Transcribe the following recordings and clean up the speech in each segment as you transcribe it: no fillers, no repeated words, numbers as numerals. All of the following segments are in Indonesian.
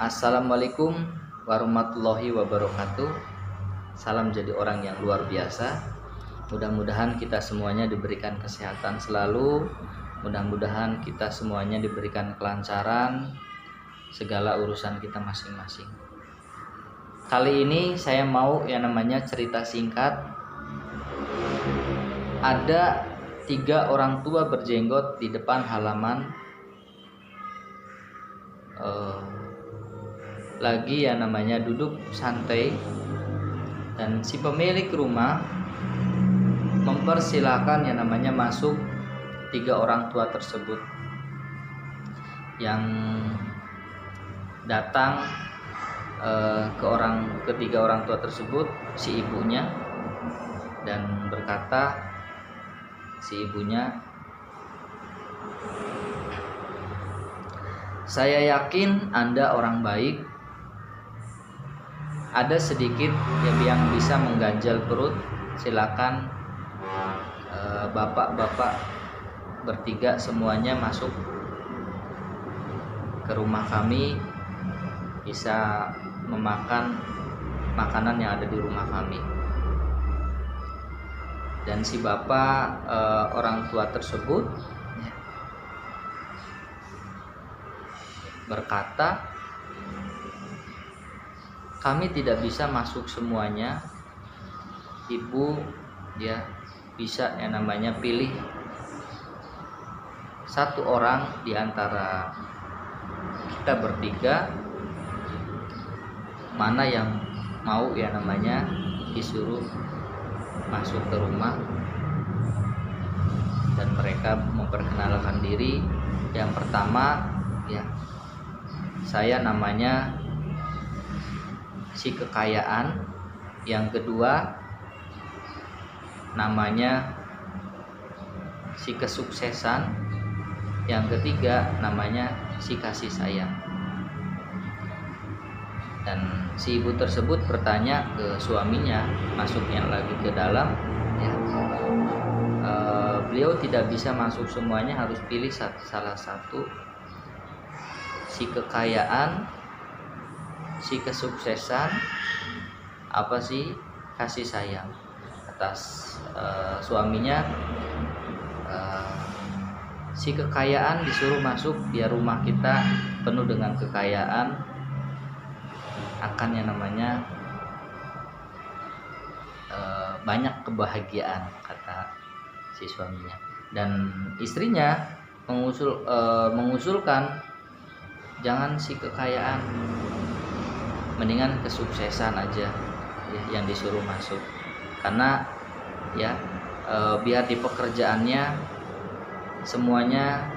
Assalamualaikum warahmatullahi wabarakatuh. Salam jadi orang yang luar biasa. Mudah-mudahan kita semuanya diberikan kesehatan selalu. Mudah-mudahan kita semuanya diberikan kelancaran segala urusan kita masing-masing. Kali ini saya mau yang namanya cerita singkat. Ada 3 orang tua berjenggot di depan halaman, lagi yang namanya duduk santai, dan si pemilik rumah mempersilahkan yang namanya masuk 3 orang tua tersebut. Yang datang ke 3 orang tua tersebut si ibunya, dan berkata si ibunya, "Saya yakin Anda orang baik. Ada sedikit yang bisa mengganjal perut. Silakan bapak-bapak bertiga semuanya masuk ke rumah kami, bisa memakan makanan yang ada di rumah kami." Dan si bapak orang tua tersebut berkata, "Kami tidak bisa masuk semuanya. Ibu bisa yang namanya pilih 1 orang di antara kita bertiga, mana yang mau yang namanya disuruh masuk ke rumah." Dan mereka memperkenalkan diri. Yang pertama, saya namanya si kekayaan. Yang kedua namanya si kesuksesan. Yang ketiga namanya si kasih sayang. Dan si ibu tersebut bertanya ke suaminya, masuknya lagi ke dalam, beliau tidak bisa masuk semuanya, harus pilih salah satu, si kekayaan, si kesuksesan, apa sih kasih sayang. Atas suaminya, si kekayaan disuruh masuk, biar rumah kita penuh dengan kekayaan, akan yang namanya banyak kebahagiaan, kata si suaminya. Dan istrinya mengusulkan, jangan si kekayaan, mendingan kesuksesan aja yang disuruh masuk. Karena biar di pekerjaannya semuanya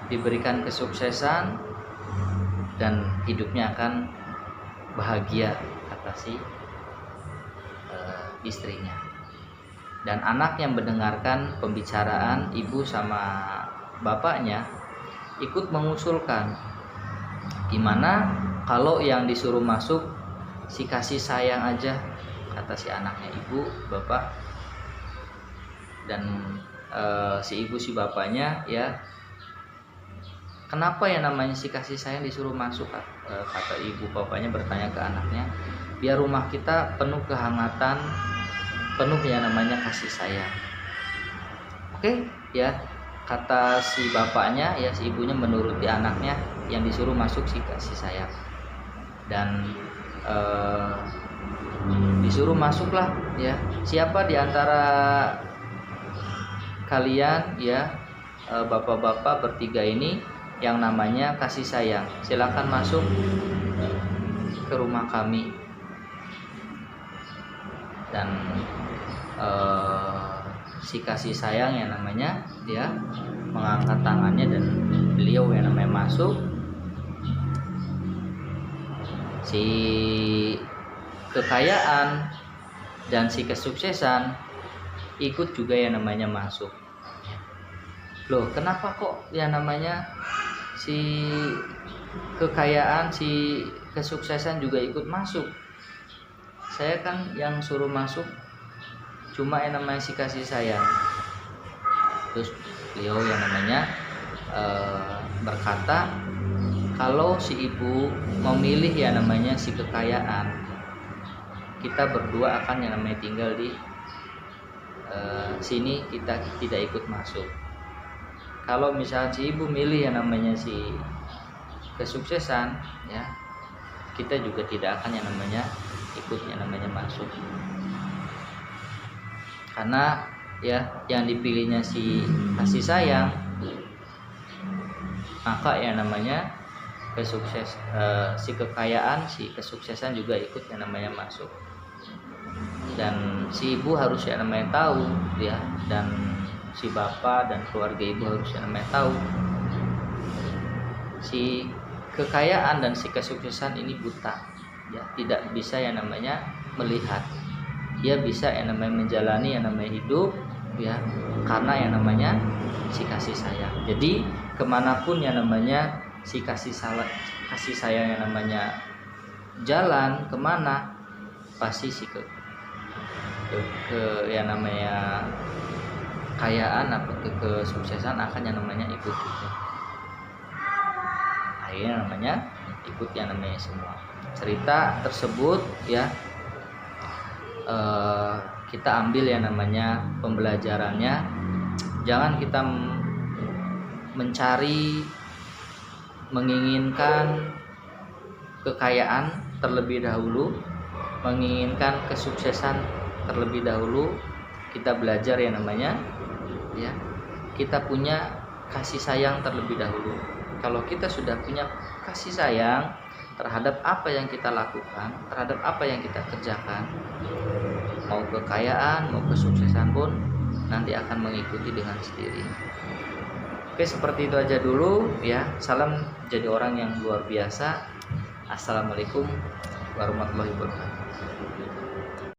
diberikan kesuksesan dan hidupnya akan bahagia, kata si istrinya. Dan anak yang mendengarkan pembicaraan ibu sama bapaknya ikut mengusulkan, gimana kalau yang disuruh masuk si kasih sayang aja, kata si anaknya. Ibu, bapak, dan si ibu si bapaknya, kenapa yang namanya si kasih sayang disuruh masuk, kata ibu bapaknya bertanya ke anaknya. Biar rumah kita penuh kehangatan, penuh yang namanya kasih sayang. Oke, kata si bapaknya, si ibunya menuruti anaknya yang disuruh masuk si kasih sayang. Dan disuruh masuklah, siapa di antara kalian, bapak-bapak bertiga ini yang namanya kasih sayang, silakan masuk ke rumah kami. Dan si kasih sayang yang namanya mengangkat tangannya, dan beliau yang namanya masuk. Si kekayaan dan si kesuksesan ikut juga yang namanya masuk. Loh, kenapa kok yang namanya si kekayaan, si kesuksesan juga ikut masuk? Saya kan yang suruh masuk cuma yang namanya si kasih sayang. Terus beliau yang namanya berkata, kalau si ibu memilih ya namanya si kekayaan, kita berdua akan yang namanya tinggal di sini, kita tidak ikut masuk. Kalau misalnya si ibu milih yang namanya si kesuksesan, ya kita juga tidak akan yang namanya ikut yang namanya masuk, karena ya yang dipilihnya si kasih sayang, maka yang namanya si kekayaan, si kesuksesan juga ikut yang namanya masuk. Dan si ibu harus yang namanya tahu, ya, dan si bapak dan keluarga ibu harus yang namanya tahu, si kekayaan dan si kesuksesan ini buta, ya, tidak bisa yang namanya melihat. Dia bisa yang namanya menjalani yang namanya hidup, ya, karena yang namanya si kasih sayang. Jadi kemanapun yang namanya si kasih sayang yang namanya jalan kemana, pasti si ke yang namanya kekayaan atau kesuksesan akan yang namanya ikut juga. Akhirnya namanya ikut yang namanya semua. Cerita tersebut, ya, kita ambil yang namanya pembelajarannya. Jangan kita menginginkan kekayaan terlebih dahulu, menginginkan kesuksesan terlebih dahulu. Kita belajar yang namanya, ya, kita punya kasih sayang terlebih dahulu. Kalau kita sudah punya kasih sayang terhadap apa yang kita lakukan, terhadap apa yang kita kerjakan, mau kekayaan, mau kesuksesan pun nanti akan mengikuti dengan sendiri. Oke, seperti itu aja dulu, ya. Salam jadi orang yang luar biasa. Assalamualaikum warahmatullahi wabarakatuh.